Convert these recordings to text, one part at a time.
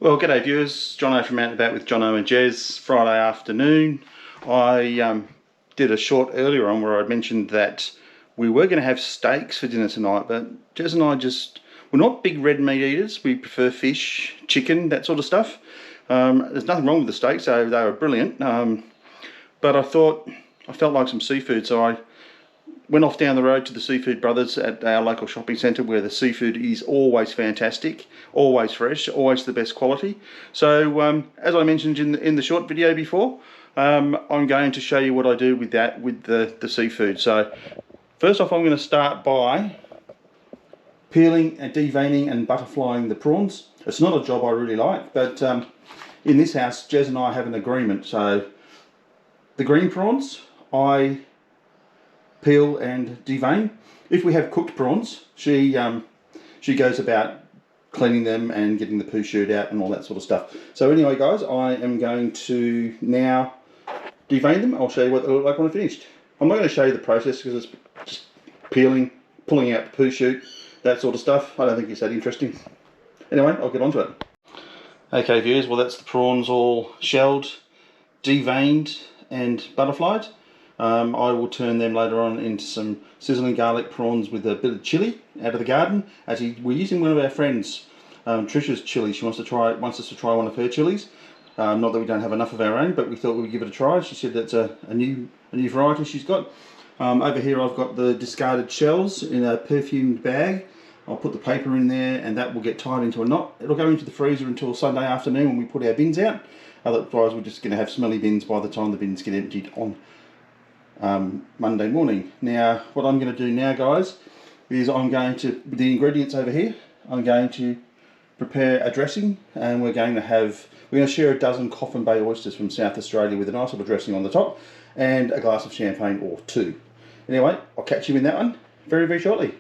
Well, g'day viewers, Jonno from Out and About with Jonno and Jez. Friday afternoon. I did a short earlier on where I mentioned that we were going to have steaks for dinner tonight, but Jez and I we're not big red meat eaters. We prefer fish, chicken, that sort of stuff. There's nothing wrong with the steaks, they were brilliant. But I felt like some seafood, so I went off down the road to the Seafood Brothers at our local shopping centre, where the seafood is always fantastic, always fresh, always the best quality. So as I mentioned in the short video before, I'm going to show you what I do with the seafood. So first off, I'm going to start by peeling and deveining and butterflying the prawns. It's not a job I really like, but in this house, Jez and I have an agreement. So the green prawns, I peel and devein. If we have cooked prawns, she goes about cleaning them and getting the poo shoot out and all that sort of stuff. So anyway guys, I am going to now devein them. I'll show you what they look like when I'm finished. I'm not going to show you the process because it's just peeling, pulling out the poo shoot, that sort of stuff. I don't think it's that interesting. Anyway, I'll get onto it. Okay viewers, well that's the prawns all shelled, deveined and butterflied. I will turn them later on into some sizzling garlic prawns with a bit of chilli out of the garden. Actually, we're using one of our friends, Trisha's chilli. She wants us to try one of her chilies. Not that we don't have enough of our own, but we thought we would give it a try. She said that's a new variety she's got. Over here I've got the discarded shells in a perfumed bag. I'll put the paper in there and that will get tied into a knot. It'll go into the freezer until Sunday afternoon when we put our bins out. Otherwise we're just going to have smelly bins by the time the bins get emptied on Monday morning. Now what I'm going to do now guys is I'm going to, with the ingredients over here, I'm going to prepare a dressing, and we're going to share a dozen Coffin Bay oysters from South Australia with a nice little dressing on the top and a glass of champagne or two. Anyway, I'll catch you in that one very, very shortly.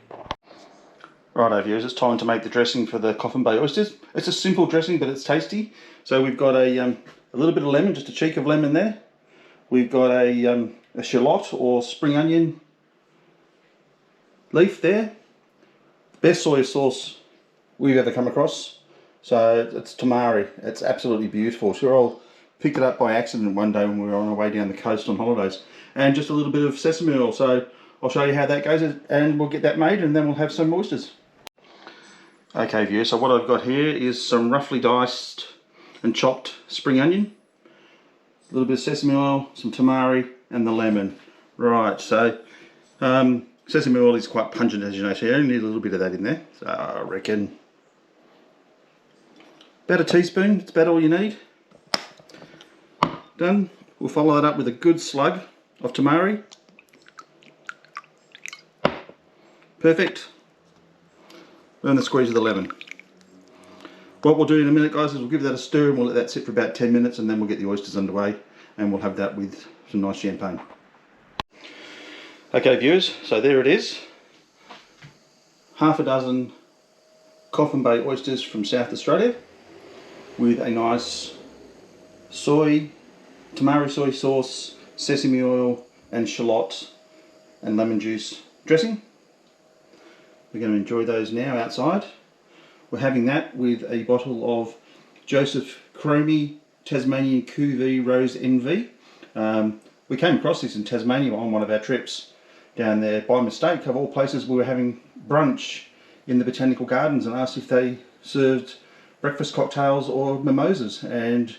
Righto viewers, it's time to make the dressing for the Coffin Bay oysters. It's a simple dressing but it's tasty. So we've got a little bit of lemon, just a cheek of lemon there. We've got a shallot or spring onion leaf there. Best soy sauce we've ever come across. So it's tamari. It's absolutely beautiful. Cheryl picked it up by accident one day when we were on our way down the coast on holidays. And just a little bit of sesame oil. So I'll show you how that goes and we'll get that made and then we'll have some oysters. Okay viewers, so what I've got here is some roughly diced and chopped spring onion, a little bit of sesame oil, some tamari and the lemon. Right, so sesame oil is quite pungent as you know, so you only need a little bit of that in there. So I reckon about a teaspoon, it's about all you need. Done. We'll follow that up with a good slug of tamari. Perfect. And the squeeze of the lemon. What we'll do in a minute guys is we'll give that a stir and we'll let that sit for about 10 minutes and then we'll get the oysters underway and we'll have that with some nice champagne. Okay viewers, so there it is. Half a dozen Coffin Bay oysters from South Australia with a nice tamari soy sauce, sesame oil and shallot and lemon juice dressing. We're going to enjoy those now outside. We're having that with a bottle of Joseph Cromie Tasmanian Cuvée Rose Envy. We came across this in Tasmania on one of our trips down there by mistake. Of all places, we were having brunch in the botanical gardens and asked if they served breakfast cocktails or mimosas, and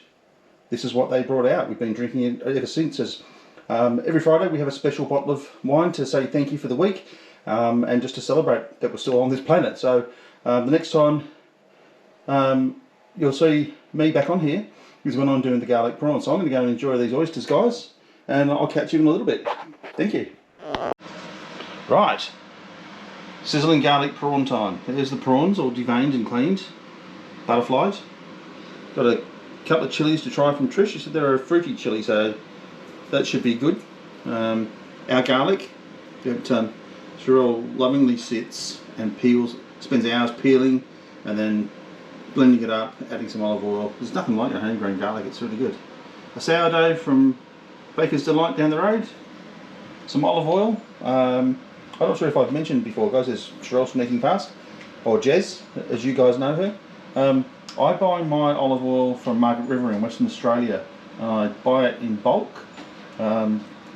this is what they brought out. We've been drinking it ever since. Every Friday we have a special bottle of wine to say thank you for the week. And just to celebrate that we're still on this planet. So the next time you'll see me back on here is when I'm doing the garlic prawn. So I'm going to go and enjoy these oysters guys and I'll catch you in a little bit. Thank you. Right, sizzling garlic prawn time. There's the prawns all deveined and cleaned, butterflied. Got a couple of chilies to try from Trish. She said they're a fruity chili, so that should be good. Our garlic, Cheryl lovingly sits and peels, spends hours peeling and then blending it up, adding some olive oil. There's nothing like your homegrown garlic, it's really good. A sourdough from Baker's Delight down the road, some olive oil. I'm not sure if I've mentioned before guys, there's Cheryl sneaking past, or Jez as you guys know her. I buy my olive oil from Margaret River in Western Australia. I buy it in bulk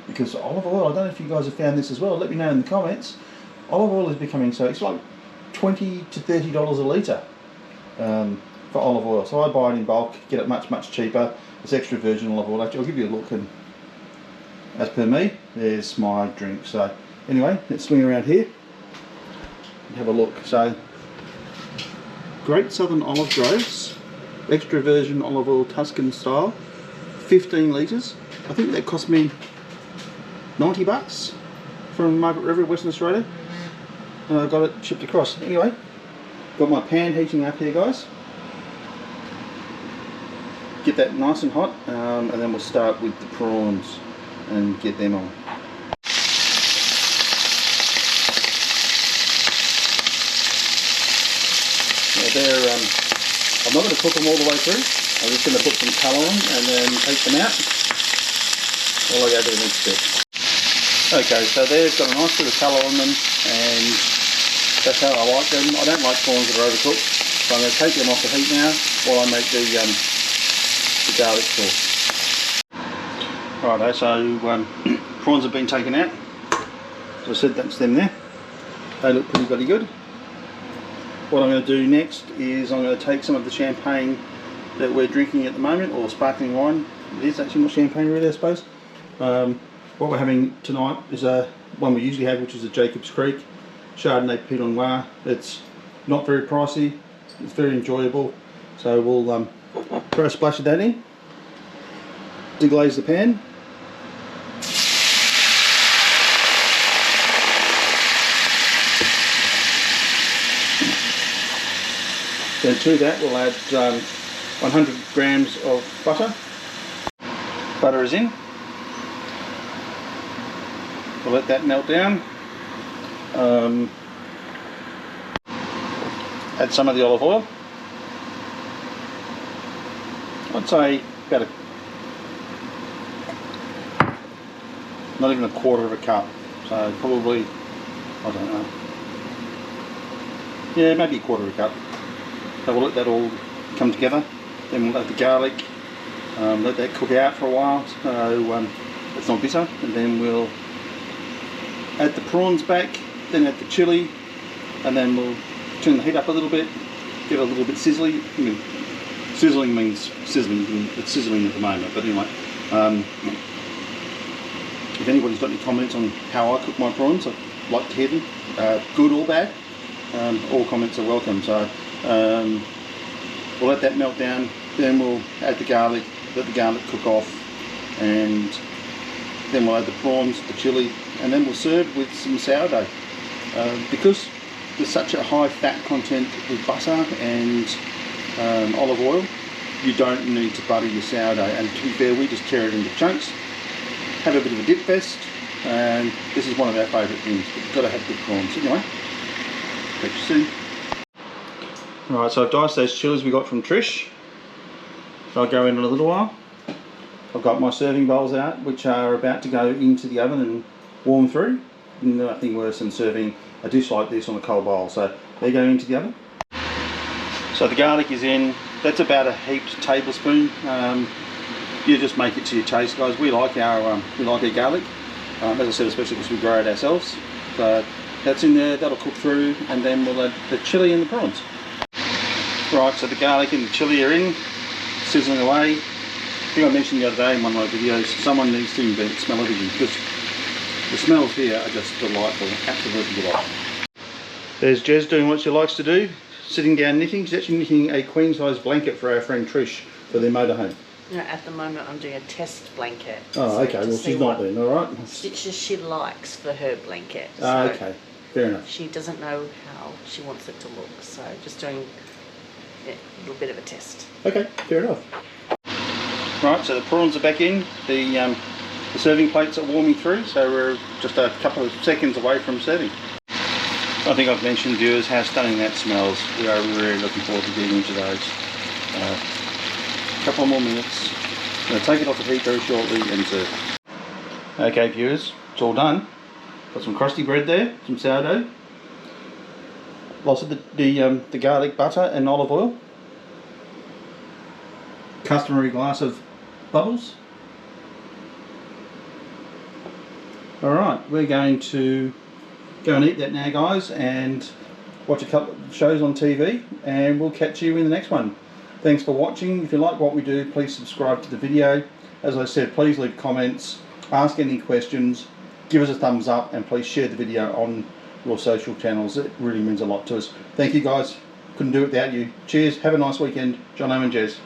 because olive oil, I don't know if you guys have found this as well, let me know in the comments. Olive oil is becoming so, it's like $20 to $30 a litre for olive oil. So I buy it in bulk, get it much cheaper. It's extra virgin olive oil. Actually, I'll give you a look, and as per me, there's my drink. So anyway, let's swing around here and have a look. So Great Southern Olive Groves, extra virgin olive oil Tuscan style, 15 litres. I think that cost me $90 from Margaret River, Western Australia, and I got it shipped across. Anyway, got my pan heating up here, guys. Get that nice and hot, and then we'll start with the prawns and get them on. They're, I'm not going to cook them all the way through. I'm just going to put some colour on and then take them out while I go to the next step. Okay, so they've got a nice bit of colour on them, and that's how I like them. I don't like prawns that are overcooked, so I'm going to take them off the heat now while I make the garlic sauce. Righto, so prawns have been taken out. As I said, that's them there. They look pretty bloody good. What I'm going to do next is I'm going to take some of the champagne that we're drinking at the moment, or sparkling wine. It is actually not champagne really, I suppose. What we're having tonight is one we usually have, which is a Jacob's Creek Chardonnay Pinot Noir. It's not very pricey, it's very enjoyable. So we'll throw a splash of that in, deglaze the pan. Then to that we'll add 100 grams of butter. Butter is in. We'll let that melt down. Add some of the olive oil. I'd say about not even a quarter of a cup. So probably, I don't know. Yeah, maybe a quarter of a cup. So we'll let that all come together. Then we'll add the garlic, let that cook out for a while so it's not bitter, and then we'll add the prawns back, then add the chilli, and then we'll turn the heat up a little bit, get it a little bit sizzly. I mean, sizzling means sizzling, it's sizzling at the moment, but anyway. If anybody's got any comments on how I cook my prawns, I'd like to hear them, good or bad. All comments are welcome. So we'll let that melt down, then we'll add the garlic, let the garlic cook off, and then we'll add the prawns, the chilli, and then we'll serve with some sourdough. Because there's such a high fat content with butter and olive oil, you don't need to butter your sourdough, and to be fair, we just tear it into chunks, have a bit of a dip fest, and this is one of our favourite things, but you've got to have good prawns. Anyway, catch you soon. Right, so I've diced those chilies we got from Trish. They'll go in a little while. I've got my serving bowls out, which are about to go into the oven and warm through. Nothing worse than serving a dish like this on a cold bowl. So they're going into the oven. So the garlic is in. That's about a heaped tablespoon. You just make it to your taste, guys. We like our garlic. As I said, especially because we grow it ourselves. So that's in there. That'll cook through, and then we'll add the chilli and the prawns. Right, so the garlic and the chilli are in, sizzling away. I think I mentioned the other day in one of my videos, someone needs to invent smell-o-vision, because the smells here are just delightful, absolutely delightful. There's Jez doing what she likes to do, sitting down knitting. She's actually knitting a queen-size blanket for our friend Trish for their motorhome. No, at the moment I'm doing a test blanket. Oh, so okay, well she's not then, alright. Stitches she likes for her blanket. So okay, fair enough. She doesn't know how she wants it to look, so just doing a little bit of a test. Okay, fair enough. Right, so the prawns are back in. The serving plates are warming through, so we're just a couple of seconds away from serving. I think I've mentioned, viewers, how stunning that smells. We are really looking forward to getting into those. A couple more minutes. I'm going to take it off the heat very shortly and serve. Okay, viewers, it's all done. Got some crusty bread there, some sourdough. Lots of the garlic butter and olive oil. customary glass of bubbles. Alright, we're going to go and eat that now, guys, and watch a couple of shows on TV, and we'll catch you in the next one. Thanks for watching. If you like what we do, please subscribe to the video. As I said, please leave comments, ask any questions, give us a thumbs up, and please share the video on your social channels. It really means a lot to us. Thank you, guys. Couldn't do it without you. Cheers. Have a nice weekend. Jonno and Jez.